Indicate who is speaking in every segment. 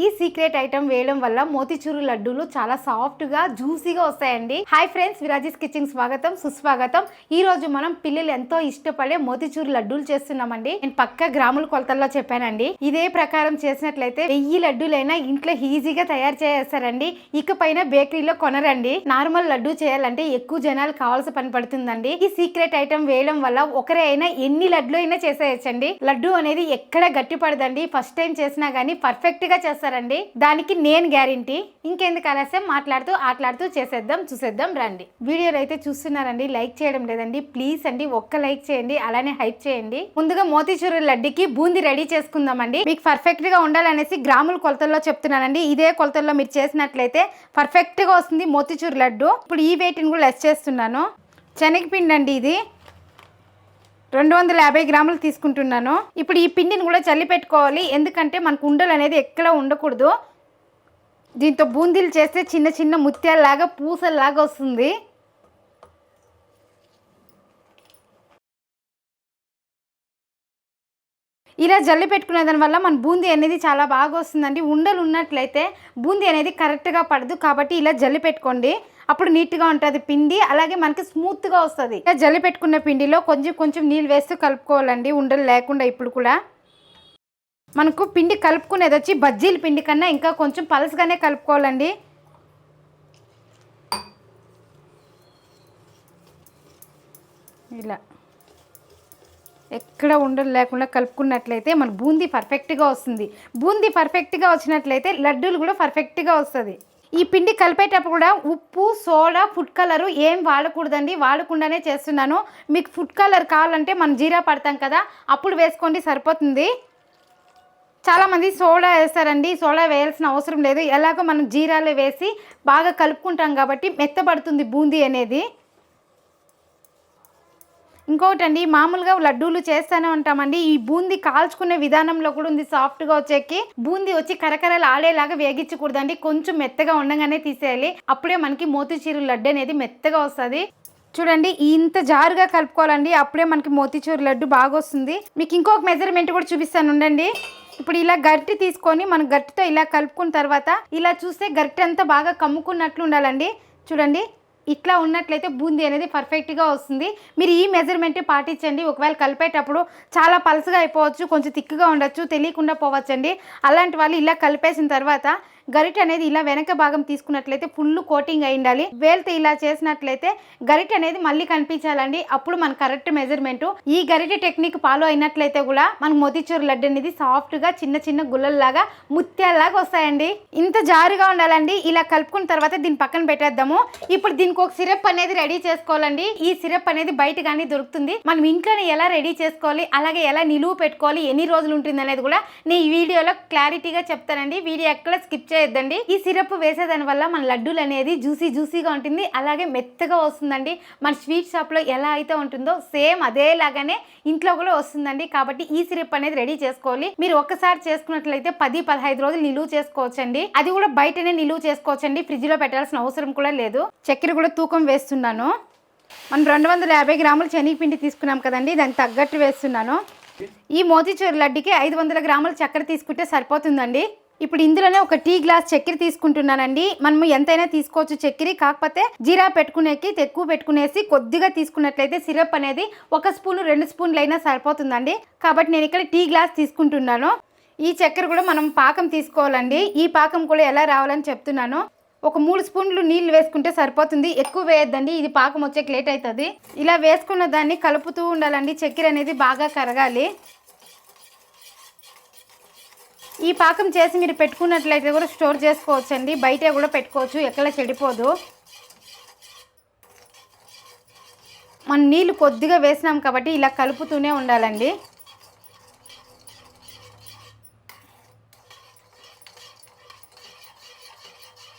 Speaker 1: ఈ secret item వేయడం వల్ల మోతిచూరు లడ్డూలు చాలా సాఫ్ట్గా జ్యూసీగా వస్తాయండి. హాయ్ ఫ్రెండ్స్, విరాజీస్ కిచెన్ స్వాగతం సుస్వాగతం. ఈ రోజు మనం పిల్లలు ఎంతో ఇష్టపడే మోతిచూరు లడ్డూలు చేస్తున్నామండి. నేను పక్క గ్రాముల కొలతల్లో చెప్పానండి. ఇదే ప్రకారం చేసినట్లయితే 1000 లడ్డూలైనా ఇంట్లో ఈజీగా తయారు చేస్తారండి. ఇకపైన బేకరీలో కొనరండి. నార్మల్ లడ్డూ చేయాలంటే ఎక్కువ జనాలు కావాల్సిన పని పడుతుందండి. ఈ సీక్రెట్ ఐటమ్ వేయడం వల్ల ఒకరే అయినా ఎన్ని లడ్లు అయినా చేసేయచ్చండి. లడ్డు అనేది ఎక్కడ గట్టి పడదండి. ఫస్ట్ టైం చేసినా గానీ పర్ఫెక్ట్ గా చేస్తారు. దానికి నేను గ్యారెంటీ. ఇంకెందుకు ఆలస్యం, మాట్లాడుతూ ఆటలాడుతూ చేసేద్దాం, చూసేద్దాం రండి. వీడియోలు అయితే చూస్తున్నారండి, లైక్ చేయడం లేదండి. ప్లీజ్ అండి ఒక్క లైక్ చేయండి, అలానే హైప్ చేయండి. ముందుగా మోతిచూరు లడ్డుకి బూందీ రెడీ చేసుకుందామండి. మీకు పర్ఫెక్ట్ గా ఉండాలనేసి గ్రాముల కొలతల్లో చెప్తున్నానండి. ఇదే కొలతల్లో మీరు చేసినట్లయితే పర్ఫెక్ట్ గా వస్తుంది మోతిచూరు లడ్డు. ఇప్పుడు ఈ వెయిట్ని కూడా లెస్ చేస్తున్నాను. శనగపిండి అండి, ఇది 250 గ్రాములు తీసుకుంటున్నాను. ఇప్పుడు ఈ పిండిని కూడా చల్లి పెట్టుకోవాలి, ఎందుకంటే మనకు ఉండలు అనేది ఎక్కడ ఉండకూడదు. దీంతో బూందీలు చేస్తే చిన్న చిన్న ముత్యాలలాగా పూసల్లాగా వస్తుంది. ఇలా జల్లి పెట్టుకునే దాని వల్ల మన బూందీ అనేది చాలా బాగా వస్తుందండి. ఉండలు ఉన్నట్లయితే బూందీ అనేది కరెక్ట్గా పడదు, కాబట్టి ఇలా జల్లి పెట్టుకోండి. అప్పుడు నీట్గా ఉంటుంది పిండి, అలాగే మనకి స్మూత్గా వస్తుంది. ఇలా జల్లి పెట్టుకున్న పిండిలో కొంచెం కొంచెం నీళ్ళు వేస్తూ కలుపుకోవాలండి, ఉండలు లేకుండా. ఇప్పుడు కూడా మనకు పిండి కలుపుకునేది వచ్చి బజ్జీల పిండి కన్నా ఇంకా కొంచెం పలసగానే కలుపుకోవాలండి. ఇలా ఎక్కడ ఉండలు లేకుండా కలుపుకున్నట్లయితే మన బూందీ పర్ఫెక్ట్గా వస్తుంది. బూందీ పర్ఫెక్ట్గా వచ్చినట్లయితే లడ్డూలు కూడా పర్ఫెక్ట్గా వస్తుంది. ఈ పిండి కలిపేటప్పుడు కూడా ఉప్పు, సోడా, ఫుడ్ కలరు ఏం వాడకూడదండి. వాడకుండానే చేస్తున్నాను. మీకు ఫుడ్ కలర్ కావాలంటే మనం జీరా పడతాం కదా, అప్పుడు వేసుకోండి, సరిపోతుంది. చాలామంది సోడా వేస్తారండి. సోడా వేయాల్సిన అవసరం లేదు. ఎలాగో మనం జీరాలో వేసి బాగా కలుపుకుంటాం కాబట్టి మెత్తబడుతుంది బూందీ అనేది. ఇంకొకటి అండి, మామూలుగా లడ్డూలు చేస్తూనే ఉంటామండి. ఈ బూందీ కాల్చుకునే విధానంలో కూడా ఉంది సాఫ్ట్గా వచ్చేకి. బూందీ వచ్చి కరకరలు ఆడేలాగా వేగించకూడదండి, కొంచెం మెత్తగా ఉండగానే తీసేయాలి. అప్పుడే మనకి మోతిచూరు లడ్డు అనేది మెత్తగా వస్తుంది. చూడండి, ఇంత జారుగా కలుపుకోవాలండి, అప్పుడే మనకి మోతిచూరు లడ్డు బాగా వస్తుంది. మీకు ఇంకొక మెజర్మెంట్ కూడా చూపిస్తాను ఉండండి. ఇప్పుడు ఇలా గరిటె తీసుకొని మనం గరిటెతో ఇలా కలుపుకున్న తర్వాత ఇలా చూస్తే గరిటె అంతా బాగా కమ్ముకున్నట్లు ఉండాలండి. చూడండి, ఇట్లా ఉన్నట్లయితే బూందీ అనేది పర్ఫెక్ట్గా వస్తుంది. మీరు ఈ మెజర్మెంట్ పాటించండి. ఒకవేళ కలిపేటప్పుడు చాలా పలసగా అయిపోవచ్చు, కొంచెం తిక్కుగా ఉండొచ్చు, తెలియకుండా పోవచ్చండి. అలాంటి వాళ్ళు ఇలా కలిపేసిన తర్వాత గరిటె అనేది ఇలా వెనక భాగం తీసుకున్నట్లయితే ఫుల్ కోటింగ్ అయి ఉండాలి. వేలితో ఇలా చేసినట్లయితే గరిటె అనేది మళ్ళీ కనిపించాలండి, అప్పుడు మన కరెక్ట్ మెజర్మెంట్. ఈ గరిటె టెక్నిక్ ఫాలో అయినట్లయితే కూడా మన మోతిచూరు లడ్డు అనేది సాఫ్ట్గా చిన్న చిన్న గుల్లల్లాగా ముత్యాలలాగా వస్తాయండి. ఇంత జారుగా ఉండాలండి. ఇలా కలుపుకున్న తర్వాత దీన్ని పక్కన పెట్టేద్దాము. ఇప్పుడు దీనికి ఒక సిరప్ అనేది రెడీ చేసుకోవాలండి. ఈ సిరప్ అనేది బయట కానీ దొరుకుతుంది. మనం ఇంట్లోనే ఎలా రెడీ చేసుకోవాలి, అలాగే ఎలా నిలువ పెట్టుకోవాలి, ఎన్ని రోజులు ఉంటుంది అనేది కూడా నేను ఈ వీడియోలో క్లారిటీగా చెప్తానండి. వీడియో ఎక్కడ స్కిప్ చేయొద్దండి. ఈ సిరప్ వేసేదాని వల్ల మన లడ్డూలు అనేది జ్యూసీగా ఉంటుంది, అలాగే మెత్తగా వస్తుందండి. మన స్వీట్ షాప్ లో ఎలా అయితే ఉంటుందో సేమ్ అదేలాగానే ఇంట్లో కూడా వస్తుందండి. కాబట్టి ఈ సిరప్ అనేది రెడీ చేసుకోవాలి. మీరు ఒక్కసారి చేసుకున్నట్లయితే 10-15 రోజులు నిలువ చేసుకోవచ్చండి. అది కూడా బయటనే నిలువ చేసుకోవచ్చండి, ఫ్రిడ్జ్ లో పెట్టాల్సిన అవసరం కూడా లేదు. చక్కెర కూడా తూకం వేస్తున్నాను. మనం 250 గ్రాములు శనగపిండి తీసుకున్నాం కదండి, దానికి తగ్గట్టు వేస్తున్నాను. ఈ మోతిచూరు లడ్డుకి 500 గ్రాముల చక్కెర తీసుకుంటే సరిపోతుందండి. ఇప్పుడు ఇందులోనే ఒక టీ గ్లాస్ చక్కెర తీసుకుంటున్నానండి. మనము ఎంతైనా తీసుకోవచ్చు చక్కెర, కాకపోతే జీరా పెట్టుకునేకి ఎక్కువ పెట్టుకునేసి కొద్దిగా తీసుకున్నట్లయితే సిరప్ అనేది 1 స్పూన్ 2 స్పూన్లు అయినా సరిపోతుందండి. కాబట్టి నేను ఇక్కడ టీ గ్లాస్ తీసుకుంటున్నాను. ఈ చక్కెర కూడా మనం పాకం తీసుకోవాలండి. ఈ పాకం కూడా ఎలా రావాలని చెప్తున్నాను. ఒక 3 స్పూన్లు నీళ్ళు వేసుకుంటే సరిపోతుంది, ఎక్కువ వేయద్దండి, ఇది పాకం వచ్చేకి లేట్ అవుతుంది. ఇలా వేసుకున్న దాన్ని కలుపుతూ ఉండాలండి. చక్కెర అనేది బాగా కరగాలి. ఈ పాకం చేసి మీరు పెట్టుకున్నట్లయితే కూడా స్టోర్ చేసుకోవచ్చండి, బయట కూడా పెట్టుకోవచ్చు, ఎక్కడ చెడిపోదు. మనం నీళ్ళు కొద్దిగా వేసినాం కాబట్టి ఇలా కలుపుతూనే ఉండాలండి.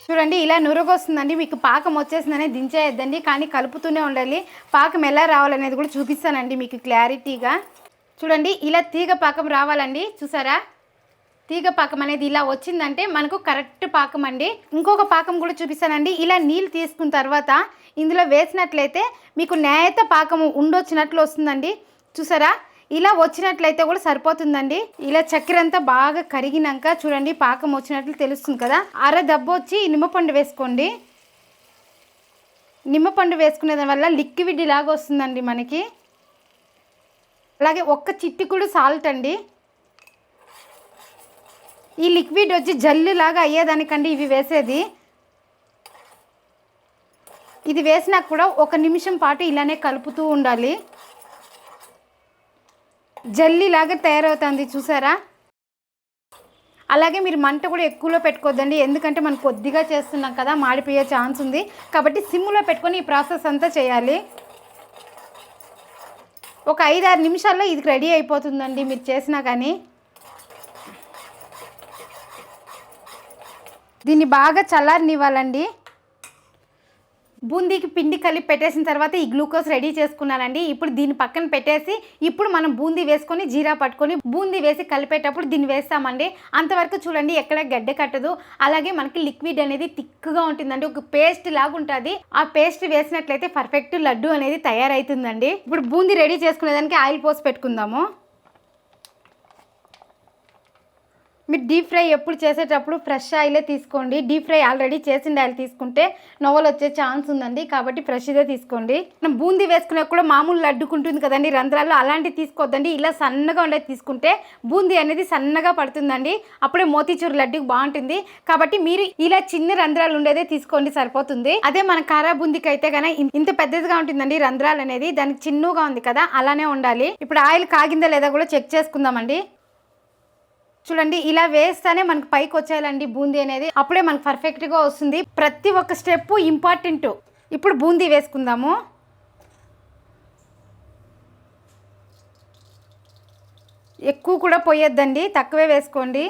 Speaker 1: చూడండి, ఇలా నురగొస్తుందండి. మీకు పాకం వచ్చేసిందనే దించేయద్దండి, కానీ కలుపుతూనే ఉండాలి. పాకం ఎలా రావాలనేది కూడా చూపిస్తానండి మీకు క్లారిటీగా. చూడండి, ఇలా తీగ పాకం రావాలండి. చూసారా, తీగ పాకం అనేది ఇలా వచ్చిందంటే మనకు కరెక్ట్ పాకం అండి. ఇంకొక పాకం కూడా చూపిస్తానండి. ఇలా నీళ్ళు తీసుకున్న తర్వాత ఇందులో వేసినట్లయితే మీకు నేత పాకము ఉండొచ్చినట్లు వస్తుందండి. చూసారా, ఇలా వచ్చినట్లయితే కూడా సరిపోతుందండి. ఇలా చక్కెర అంతా బాగా కరిగినాక చూడండి పాకం వచ్చినట్లు తెలుస్తుంది కదా. అర దెబ్బ వచ్చి నిమ్మపండు వేసుకోండి. నిమ్మపండు వేసుకునే వల్ల లిక్విడ్ లాగా వస్తుందండి మనకి. అలాగే ఒక్క చిటికెడు సాల్ట్ అండి. ఈ లిక్విడ్ వచ్చి జల్లులాగా అయ్యేదానికండి ఇవి వేసేది. ఇది వేసినాక కూడా 1 నిమిషం పాటు ఇలానే కలుపుతూ ఉండాలి. జల్లీలాగా తయారవుతుంది చూసారా. అలాగే మీరు మంట కూడా ఎక్కువలో పెట్టుకోవద్దండి, ఎందుకంటే మనం కొద్దిగా చేస్తున్నాం కదా, మాడిపోయే ఛాన్స్ ఉంది. కాబట్టి సిమ్లో పెట్టుకొని ఈ ప్రాసెస్ అంతా చేయాలి. ఒక 5-6 నిమిషాల్లో ఇది రెడీ అయిపోతుందండి మీరు చేసినా కానీ. దీన్ని బాగా చల్లారనివ్వాలండి. బూందీకి పిండి కలిపి పెట్టేసిన తర్వాత ఈ గ్లూకోజ్ రెడీ చేసుకున్నానండి. ఇప్పుడు దీన్ని పక్కన పెట్టేసి ఇప్పుడు మనం బూందీ వేసుకొని జీరా పట్టుకొని బూందీ వేసి కలిపేటప్పుడు దీన్ని వేస్తామండి. అంతవరకు చూడండి ఎక్కడ గడ్డ కట్టదు. అలాగే మనకి లిక్విడ్ అనేది థిక్గా ఉంటుందండి, ఒక పేస్ట్ లాగా ఉంటుంది. ఆ పేస్ట్ వేసినట్లయితే పర్ఫెక్ట్ లడ్డు అనేది తయారవుతుందండి. ఇప్పుడు బూందీ రెడీ చేసుకునేదానికి ఆయిల్ పోసి పెట్టుకుందాము. మీరు డీప్ ఫ్రై ఎప్పుడు చేసేటప్పుడు ఫ్రెష్ ఆయిలే తీసుకోండి. డీప్ ఫ్రై ఆల్రెడీ చేసిన ఆయిల్ తీసుకుంటే నవ్వులు వచ్చే ఛాన్స్ ఉందండి, కాబట్టి ఫ్రెష్దే తీసుకోండి. మనం బూందీ వేసుకునే కూడా మామూలు లడ్డుకుంటుంది కదండి రంధ్రాల్లో, అలాంటివి తీసుకోవద్దండి. ఇలా సన్నగా ఉండేది తీసుకుంటే బూందీ అనేది సన్నగా పడుతుందండి, అప్పుడే మోతీచూర్ లడ్డుకి బాగుంటుంది. కాబట్టి మీరు ఇలా చిన్న రంధ్రాలు ఉండేదే తీసుకోండి సరిపోతుంది. అదే మన కారా బూందీకి అయితే కనుక ఇంత పెద్దదిగా ఉంటుందండి రంధ్రాలు అనేది, దానికి చిన్నగా ఉంది కదా అలానే ఉండాలి. ఇప్పుడు ఆయిల్ కాగిందా లేదా కూడా చెక్ చేసుకుందామండి. చూడండి ఇలా వేస్తేనే మనకు పైకి వచ్చేయాలండి బూందీ అనేది, అప్పుడే మనకు పర్ఫెక్ట్గా వస్తుంది. ప్రతి ఒక్క స్టెప్ ఇంపార్టెంట్. ఇప్పుడు బూందీ వేసుకుందాము. ఎక్కువ కూడా పోయొద్దండి, తక్కువే వేసుకోండి.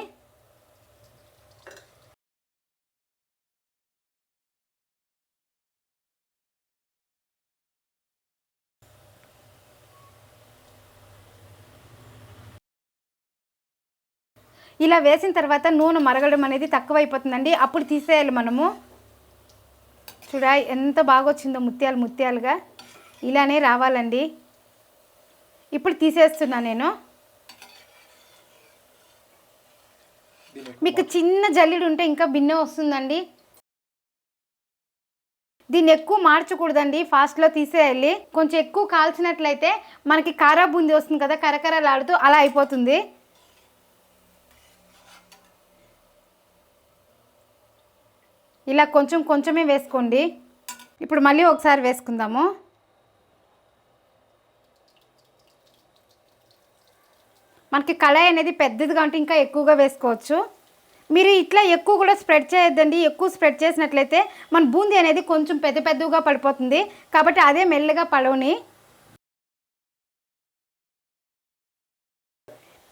Speaker 1: ఇలా వేసిన తర్వాత నూనె మరగడం అనేది తక్కువైపోతుందండి, అప్పుడు తీసేయాలి మనము. చూడా ఎంత బాగా వచ్చిందో ముత్యాలుగా ఇలానే రావాలండి. ఇప్పుడు తీసేస్తున్నా నేను. మీకు చిన్న జల్లిడు ఉంటే ఇంకా బిన్నె వస్తుందండి. దీన్ని ఎక్కువ మార్చకూడదండి, ఫాస్ట్లో తీసేయాలి. కొంచెం ఎక్కువ కాల్చినట్లయితే మనకి కారా బూందీ వస్తుంది కదా, కరకరలాడుతూ అలా అయిపోతుంది. ఇలా కొంచెమే వేసుకోండి. ఇప్పుడు మళ్ళీ ఒకసారి వేసుకుందాము. మనకి కళాయి అనేది పెద్దదిగా ఉంటే ఇంకా ఎక్కువగా వేసుకోవచ్చు. మీరు ఇట్లా ఎక్కువ కూడా స్ప్రెడ్ చేయొద్దండి, ఎక్కువ స్ప్రెడ్ చేసినట్లయితే మన బూందీ అనేది కొంచెం పెద్దగా పడిపోతుంది. కాబట్టి అదే మెల్లగా పడవని.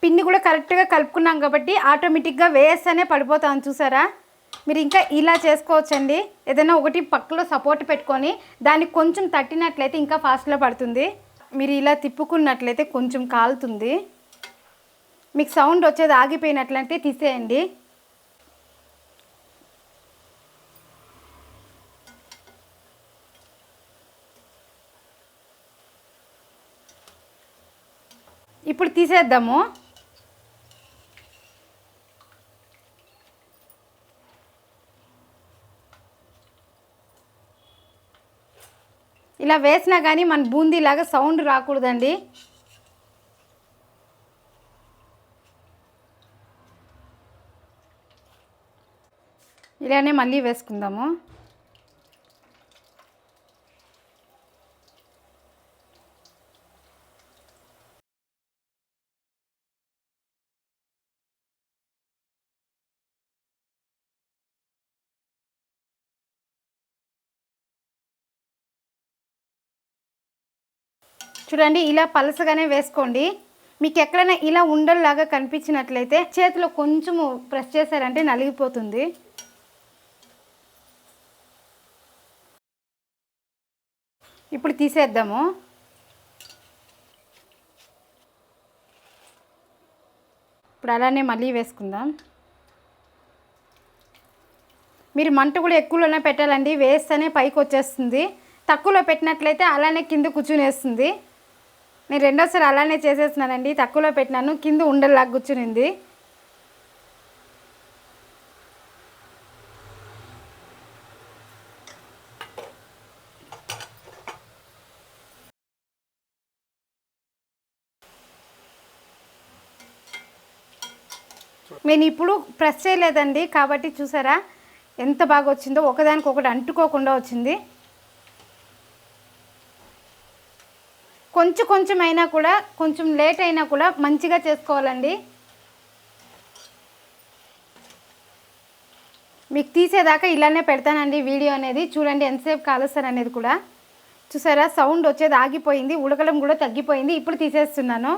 Speaker 1: పిండి కూడా కరెక్ట్గా కలుపుకున్నాం కాబట్టి ఆటోమేటిక్గా వేస్తేనే పడిపోతాం చూసారా. మీరు ఇంకా ఇలా చేసుకోవచ్చండి, ఏదైనా ఒకటి పక్కలో సపోర్ట్ పెట్టుకొని దాన్ని కొంచెం తట్టినట్లయితే ఇంకా ఫాస్ట్లో పడుతుంది. మీరు ఇలా తిప్పుకున్నట్లయితే కొంచెం కాలుతుంది. మీకు సౌండ్ వచ్చేది ఆగిపోయినట్లయితే తీసేయండి. ఇప్పుడు తీసేద్దాము. ఇలా వేసినా కానీ మన బూందీలాగా సౌండ్ రాకూడదండి. ఇలానే మళ్ళీ వేసుకుందాము. చూడండి ఇలా పలసగానే వేసుకోండి. మీకు ఎక్కడైనా ఇలా ఉండల్లాగా కనిపించినట్లయితే చేతిలో కొంచెము ప్రెస్ చేశారంటే నలిగిపోతుంది. ఇప్పుడు తీసేద్దాము. ఇప్పుడు అలానే మళ్ళీ వేసుకుందాం. మీరు మంట కూడా ఎక్కువలోనే పెట్టాలండి, వేస్తేనే పైకి వచ్చేస్తుంది. తక్కువలో పెట్టినట్లయితే అలానే కింద కూర్చునేస్తుంది. నేను రెండోసారి అలానే చేసేస్తున్నానండి, తక్కువలో పెట్టినాను, కింద ఉండల్లాగా కూర్చునింది. నేను ఇప్పుడు ప్రెస్ చేయలేదండి కాబట్టి చూసారా ఎంత బాగా వచ్చిందో, ఒకదానికొకటి అంటుకోకుండా వచ్చింది. కొంచెం అయినా కూడా, కొంచెం లేట్ అయినా కూడా మంచిగా చేసుకోవాలండి. మీకు తీసేదాకా ఇలానే పెడతానండి వీడియో అనేది. చూడండి ఎంతసేపు కాలుస్తారు అనేది కూడా. చూసారా సౌండ్ వచ్చేది ఆగిపోయింది, ఉడకడం కూడా తగ్గిపోయింది. ఇప్పుడు తీసేస్తున్నాను.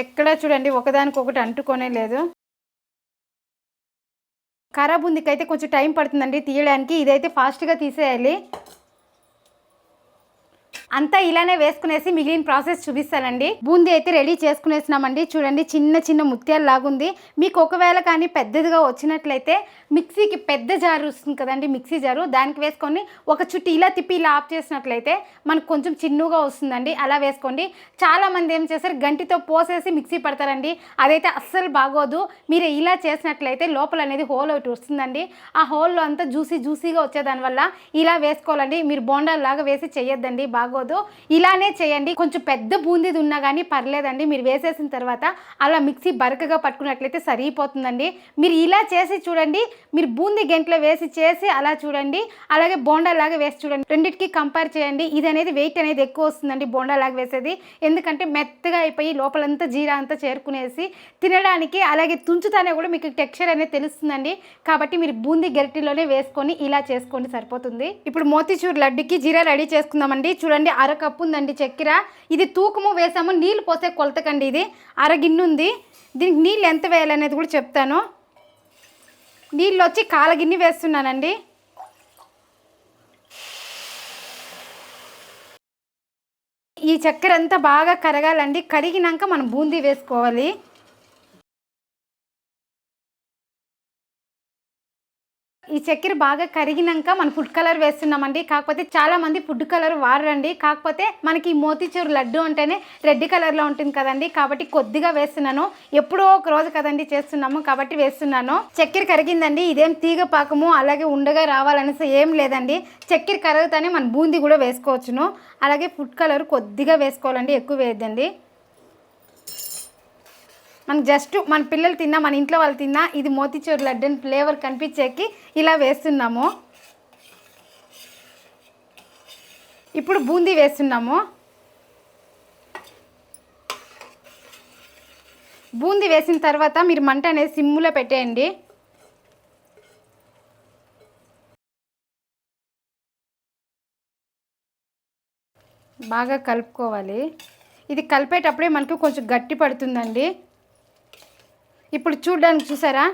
Speaker 1: ఎక్కడా చూడండి ఒకదానికొకటి అంటుకోనే లేదు. కారా బూందీకైతే కొంచెం టైం పడుతుందండి తీయడానికి, ఇదైతే ఫాస్ట్గా తీసేయాలి. అంతా ఇలానే వేసుకునేసి మిగిలిన ప్రాసెస్ చూపిస్తానండి. బూందీ అయితే రెడీ చేసుకునేసినామండి. చూడండి చిన్న ముత్యాలు లాగుంది. మీకు ఒకవేళ కానీ పెద్దదిగా వచ్చినట్లయితే మిక్సీకి పెద్ద జారు వస్తుంది కదండి, మిక్సీ జారు, దానికి వేసుకొని ఒక చుట్టి ఇలా తిప్పి ఇలా ఆఫ్ చేసినట్లయితే మనకు కొంచెం చిన్నగా వస్తుందండి. అలా వేసుకోండి. చాలామంది ఏం చేస్తారు గంటితో పోసేసి మిక్సీ పడతారండి, అదైతే అస్సలు బాగోదు. మీరు ఇలా చేసినట్లయితే లోపల అనేది హోల్ ఒకటి వస్తుందండి. ఆ హోల్లో అంతా జ్యూసీగా వచ్చేదానివల్ల ఇలా వేసుకోవాలండి. మీరు బోండాల్లాగా వేసి చేయొద్దండి, బాగోదు. ఇలానే చేయండి. కొంచెం పెద్ద బూందీది ఉన్నా కానీ పర్లేదండి, మీరు వేసేసిన తర్వాత అలా మిక్సీ బరకగా పట్టుకున్నట్లయితే సరిపోతుందండి. మీరు ఇలా చేసి చూడండి, మీరు బూందీ గంటలో వేసి చేసి అలా చూడండి, అలాగే బోండాలాగా వేసి చూడండి, రెండింటికి కంపేర్ చేయండి. ఇది అనేది వెయిట్ అనేది ఎక్కువ వస్తుందండి బోండాలాగా వేసేది, ఎందుకంటే మెత్తగా అయిపోయి లోపలంతా జీరా అంతా చేరుకునేసి తినడానికి, అలాగే తుంచుతానే కూడా మీకు టెక్స్చర్ అనేది తెలుస్తుందండి. కాబట్టి మీరు బూందీ గరిటెలోనే వేసుకొని ఇలా చేసుకోండి, సరిపోతుంది. ఇప్పుడు మోతీచూర్ లడ్డుకి జీరా రెడీ చేసుకుందామండి. చూడండి అరకప్పు ఉందండి చక్కెర. ఇది తూకము వేసాము, నీళ్ళు పోసే కొలతకండి. ఇది అరగిన్నె ఉంది. దీనికి నీళ్ళు ఎంత వేయాలనేది కూడా చెప్తాను. నీళ్ళు వచ్చి కాలగిన్నె వేస్తున్నానండి. ఈ చక్కెర అంతా బాగా కరగాలండి. కరిగినాక మనం బూందీ వేసుకోవాలి. ఈ చక్కెర బాగా కరిగినాక మనం ఫుడ్ కలర్ వేస్తున్నామండి. కాకపోతే చాలా మంది ఫుడ్ కలర్ వాడరండి. కాకపోతే మనకి మోతీచూర్ లడ్డు అంటేనే రెడ్ కలర్లో ఉంటుంది కదండి, కాబట్టి కొద్దిగా వేస్తున్నాను. ఎప్పుడో ఒక రోజు కదండి చేస్తున్నాము కాబట్టి వేస్తున్నాను. చక్కెర కరిగిందండి. ఇదేం తీగ పాకము అలాగే ఉండగా రావాలనేసి ఏం లేదండి. చక్కెర కరుగుతానే మనం బూందీ కూడా వేసుకోవచ్చును. అలాగే ఫుడ్ కలర్ కొద్దిగా వేసుకోవాలండి, ఎక్కువ వేయద్దండి. మనకు జస్ట్ మన పిల్లలు తిన్నా, మన ఇంట్లో వాళ్ళు తిన్నా ఇది మోతీచూర్ లడ్డు అని ఫ్లేవర్ కనిపించేకి ఇలా వేస్తున్నాము. ఇప్పుడు బూందీ వేస్తున్నాము. బూందీ వేసిన తర్వాత మీరు మంట అనేది సిమ్ములో పెట్టేయండి. బాగా కలుపుకోవాలి. ఇది కలిపేటప్పుడే మనకు కొంచెం గట్టి పడుతుందండి. ఇప్పుడు చూడడానికి చూసారా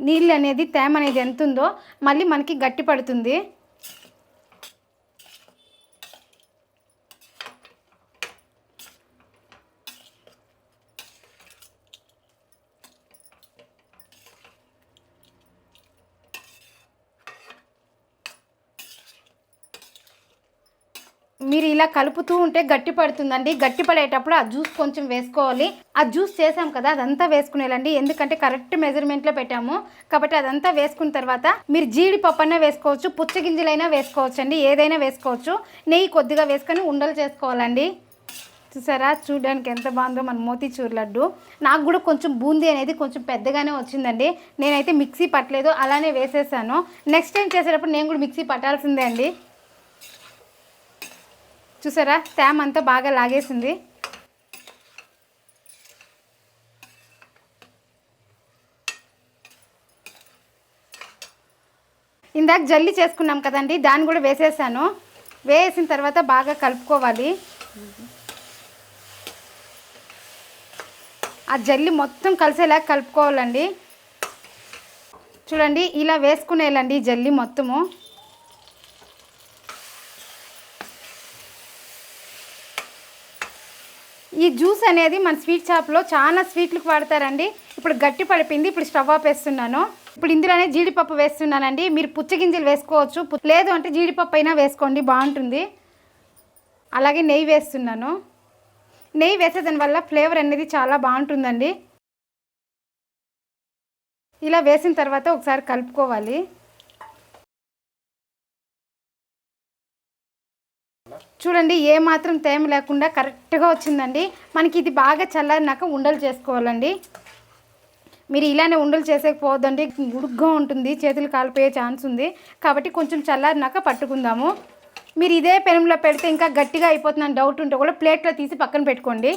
Speaker 1: నీళ్ళు అనేది తేమ అనేది ఎంత ఉందో, మళ్ళీ మనకి గట్టి పడుతుంది. మీరు ఇలా కలుపుతూ ఉంటే గట్టి పడుతుందండి. గట్టి పడేటప్పుడు ఆ జ్యూస్ కొంచెం వేసుకోవాలి. ఆ జ్యూస్ చేసాం కదా అదంతా వేసుకునేయాలండి, ఎందుకంటే కరెక్ట్ మెజర్మెంట్లో పెట్టాము కాబట్టి అదంతా వేసుకున్న తర్వాత మీరు జీడిపప్పు అన్నా వేసుకోవచ్చు, పుచ్చగింజలైనా వేసుకోవచ్చు అండి, ఏదైనా వేసుకోవచ్చు. నెయ్యి కొద్దిగా వేసుకొని ఉండలు చేసుకోవాలండి. చూసారా చూడడానికి ఎంత బాగుందో మన మోతీచూర్ లడ్డు. నాకు కూడా కొంచెం బూందీ అనేది కొంచెం పెద్దగానే వచ్చిందండి. నేనైతే మిక్సీ పట్టలేదు, అలానే వేసేసాను. నెక్స్ట్ టైం చేసేటప్పుడు నేను కూడా మిక్సీ పట్టాల్సిందే అండి. చూసారా తేమ అంతా బాగా లాగేసింది. ఇందాక జల్లి చేసుకున్నాం కదండి, దాన్ని కూడా వేసేసాను. వేసిన తర్వాత బాగా కలుపుకోవాలి. ఆ జల్లి మొత్తం కలిసేలా కలుపుకోవాలండి. చూడండి ఇలా వేసుకునేయాలండి జల్లి మొత్తము. ఈ జ్యూస్ అనేది మన స్వీట్ షాప్లో చాలా స్వీట్లకు వాడతారండి. ఇప్పుడు గట్టి పడిపోయింది. ఇప్పుడు స్టవ్ ఆపేస్తున్నాను. ఇప్పుడు ఇందులోనే జీడిపప్పు వేస్తున్నానండి. మీరు పుచ్చగింజలు వేసుకోవచ్చు, లేదు అంటే జీడిపప్పు అయినా వేసుకోండి, బాగుంటుంది. అలాగే నెయ్యి వేస్తున్నాను. నెయ్యి వేసేదాని వల్ల ఫ్లేవర్ అనేది చాలా బాగుంటుందండి. ఇలా వేసిన తర్వాత ఒకసారి కలుపుకోవాలి. చూడండి ఏ మాత్రం తేమ లేకుండా కరెక్ట్గా వచ్చిందండి. మనకి ఇది బాగా చల్లారినాక ఉండలు చేసుకోవాలండి. మీరు ఇలానే ఉండలు చేసేకపోవద్దండి, ఉడుగ్గా ఉంటుంది, చేతులు కాలిపోయే ఛాన్స్ ఉంది. కాబట్టి కొంచెం చల్లారినాక పట్టుకుందాము. మీరు ఇదే పెనంలో పెడితే ఇంకా గట్టిగా అయిపోతుందని డౌట్ ఉంటే కూడా ప్లేట్లో తీసి పక్కన పెట్టుకోండి.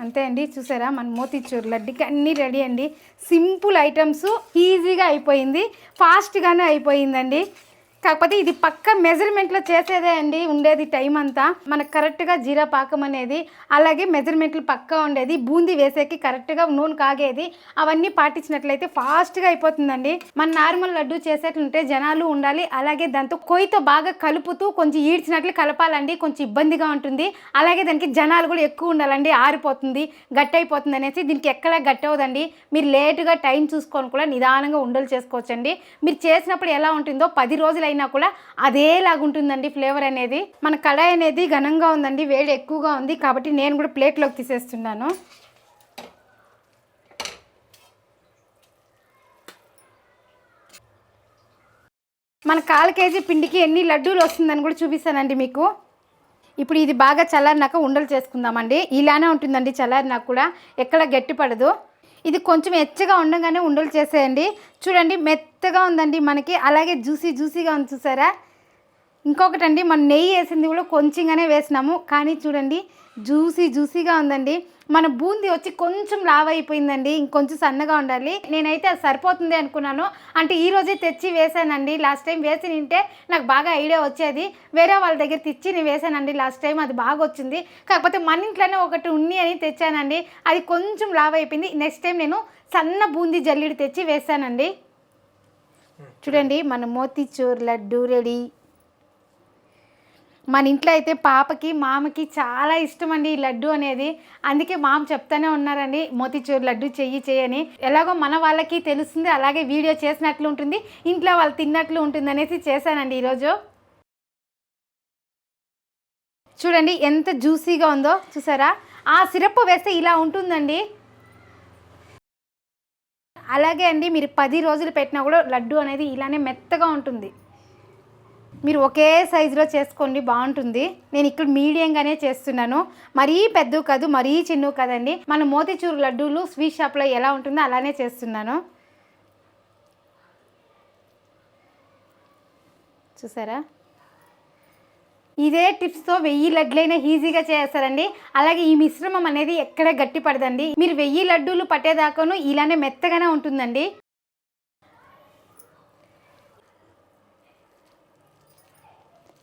Speaker 1: అంతే అండి, చూసారా మన మోతీచూర్ లడ్డుకి అన్నీ రెడీ అండి. సింపుల్ ఐటమ్స్, ఈజీగా అయిపోయింది, ఫాస్ట్గానే అయిపోయిందండి. కాకపోతే ఇది పక్క మెజర్మెంట్లో చేసేదే అండి ఉండేది టైం అంతా. మనకు కరెక్ట్గా జీరా పాకం అనేది, అలాగే మెజర్మెంట్లు పక్కా ఉండేది, బూందీ వేసేకి కరెక్ట్గా నూనె కాగేది, అవన్నీ పాటించినట్లయితే ఫాస్ట్గా అయిపోతుందండి. మన నార్మల్ లడ్డు చేసేట్లుంటే జనాలు ఉండాలి, అలాగే దాంతో కొయ్యతో బాగా కలుపుతూ కొంచెం ఈడ్చినట్లు కలపాలండి, కొంచెం ఇబ్బందిగా ఉంటుంది. అలాగే దానికి జనాలు కూడా ఎక్కువ ఉండాలండి, ఆరిపోతుంది, గట్టి అయిపోతుంది అనేసి. దీనికి ఎక్కడ గట్టి అవ్వదండి. మీరు లేటుగా టైం చూసుకొని కూడా నిదానంగా ఉండలు చేసుకోవచ్చండి. మీరు చేసినప్పుడు ఎలా ఉంటుందో 10 రోజులు అయినా కూడా అదేలాగా ఉంటుందండి ఫ్లేవర్ అనేది. మన కడాయి అనేది ఘనంగా ఉందండి, వేడి ఎక్కువగా ఉంది, కాబట్టి నేను కూడా ప్లేట్లోకి తీసేస్తున్నాను. మన 1/4 కేజీ పిండికి ఎన్ని లడ్డూలు వస్తుందని కూడా చూపిస్తానండి మీకు. ఇప్పుడు ఇది బాగా చల్లారినాక ఉండలు చేసుకుందామండి. ఇలానే ఉంటుందండి చల్లారినాక కూడా, ఎక్కడ గట్టి పడదు. ఇది కొంచెం ఎచ్చగా ఉండగానే ఉండలు చేసేయండి. చూడండి మెత్తగా ఉందండి మనకి, అలాగే జ్యూసీగా ఉంది, చూసారా. ఇంకొకటి అండి, మనం నెయ్యి వేసింది కూడా కొంచెంగానే వేసినాము, కానీ చూడండి జ్యూసీగా ఉందండి. మన బూందీ వచ్చి కొంచెం లావ్ అయిపోయిందండి, ఇంకొంచెం సన్నగా ఉండాలి. నేనైతే అది సరిపోతుంది అనుకున్నాను, అంటే ఈరోజే తెచ్చి వేసానండి. లాస్ట్ టైం వేసి నింటే నాకు బాగా ఐడియా వచ్చేది, వేరే వాళ్ళ దగ్గర తెచ్చి నేను వేసానండి లాస్ట్ టైం, అది బాగా వచ్చింది. కాకపోతే మన ఇంట్లోనే ఒకటి ఉన్ని అని తెచ్చానండి, అది కొంచెం లావ్ అయిపోయింది. నెక్స్ట్ టైం నేను సన్న బూందీ జల్లిడి తెచ్చి వేసానండి. చూడండి మన మోతీచూర్ లడ్డు రెడీ. మన ఇంట్లో అయితే పాపకి మామకి చాలా ఇష్టం అండి ఈ లడ్డు అనేది, అందుకే మామ చెప్తానే ఉన్నారండి మోతీచూర్ లడ్డు చెయ్యని. ఎలాగో మన వాళ్ళకి తెలుస్తుంది, అలాగే వీడియో చేసినట్లు ఉంటుంది, ఇంట్లో వాళ్ళు తిన్నట్లు ఉంటుంది అనేసి చేశానండి ఈరోజు. చూడండి ఎంత జ్యూసీగా ఉందో, చూసారా. ఆ సిరప్ వేస్తే ఇలా ఉంటుందండి. అలాగే అండి, మీరు 10 రోజులు పెట్టినా కూడా లడ్డు అనేది ఇలానే మెత్తగా ఉంటుంది. మీరు ఒకే సైజులో చేసుకోండి, బాగుంటుంది. నేను ఇక్కడ మీడియంగానే చేస్తున్నాను, మరీ పెద్ద కాదు, మరీ చిన్న కదండి. మన మోతీచూర్ లడ్డూలు స్వీట్ షాప్లో ఎలా ఉంటుందో అలానే చేస్తున్నాను, చూసారా. ఇదే టిప్స్తో 1000 లడ్లైనా ఈజీగా చేస్తారండి. అలాగే ఈ మిశ్రమం అనేది ఎక్కడ గట్టి పడదండి. మీరు 1000 లడ్డూలు పట్టేదాకాను ఇలానే మెత్తగానే ఉంటుందండి.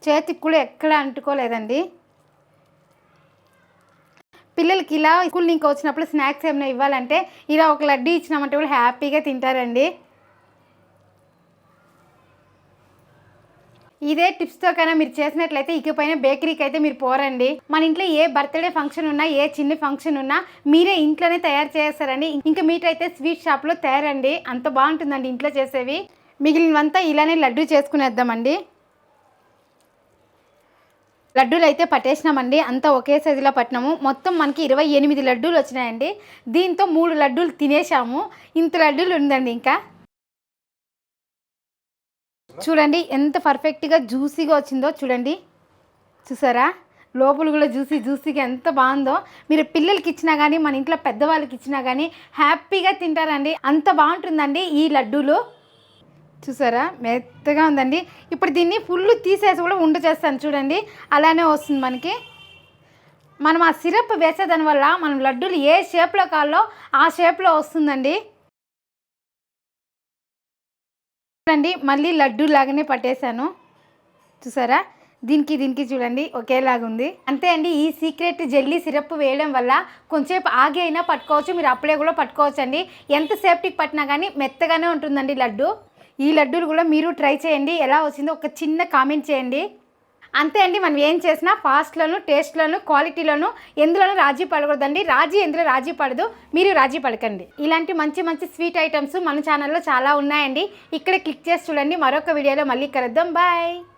Speaker 1: చేతికి కూడా ఎక్కడ అంటుకోలేదండి. పిల్లలకి ఇలా స్కూల్ నుంచి వచ్చినప్పుడు స్నాక్స్ ఏమైనా ఇవ్వాలంటే ఇలా ఒక లడ్డు ఇచ్చినామంటే కూడా హ్యాపీగా తింటారండి. ఇదే టిప్స్తో కన్నా మీరు చేసినట్లయితే ఇకపైన బేకరీకి అయితే మీరు పోరండి. మన ఇంట్లో ఏ బర్త్డే ఫంక్షన్ ఉన్నా, ఏ చిన్న ఫంక్షన్ ఉన్నా మీరే ఇంట్లోనే తయారు చేస్తారండి. ఇంకా మీటైతే స్వీట్ షాప్లో తయారండి, అంత బాగుంటుందండి ఇంట్లో చేసేవి. మిగిలినవంతా ఇలానే లడ్డు చేసుకునేద్దామండి. లడ్డూలు అయితే పట్టేసినామండి, అంతా ఒకే సైజులో పట్టినాము. మొత్తం మనకి 28 లడ్డూలు వచ్చినాయండి. దీంతో 3 లడ్డూలు తినేసాము, ఇంత లడ్డూలు ఉందండి. ఇంకా చూడండి ఎంత పర్ఫెక్ట్గా జ్యూసీగా వచ్చిందో, చూడండి, చూసారా. లోపల కూడా జ్యూసీగా ఎంత బాగుందో. మీరు పిల్లలకి ఇచ్చినా కానీ, మన ఇంట్లో పెద్దవాళ్ళకి ఇచ్చినా కానీ హ్యాపీగా తింటారండి, అంత బాగుంటుందండి ఈ లడ్డూలు. చూసారా మెత్తగా ఉందండి. ఇప్పుడు దీన్ని ఫుల్ తీసేసి కూడా ఉండ చేస్తాను, చూడండి అలానే వస్తుంది మనకి. మనం ఆ సిరప్ వేసేదాని వల్ల మనం లడ్డూలు ఏ షేప్లో కావాలో ఆ షేప్లో వస్తుందండి. చూడండి మళ్ళీ లడ్డూ లాగానే పట్టేశాను, చూసారా. దీనికి చూడండి ఒకేలాగుంది. అంతే అండి, ఈ సీక్రెట్ జెల్లీ సిరప్ వేయడం వల్ల కొంచెంసేపు ఆగి అయినా పట్టుకోవచ్చు, మీరు అప్పుడే కూడా పట్టుకోవచ్చు అండి. ఎంత సేఫ్టీకి పట్టినా కానీ మెత్తగానే ఉంటుందండి లడ్డు. ఈ లడ్డూలు కూడా మీరు ట్రై చేయండి, ఎలా వచ్చిందో ఒక చిన్న కామెంట్ చేయండి. అంతే అండి, మనం ఏం చేసినా ఫాస్ట్లోను, టేస్ట్లోను, క్వాలిటీలోను ఎందులోనూ రాజీ పడకూడదండి. ఎందులో రాజీ పడదు, మీరు రాజీ పడకండి. ఇలాంటి మంచి మంచి స్వీట్ ఐటమ్స్ మన ఛానల్లో చాలా ఉన్నాయండి. ఇక్కడ క్లిక్ చేసి చూడండి. మరొక వీడియోలో మళ్ళీ కలుద్దాం. బాయ్.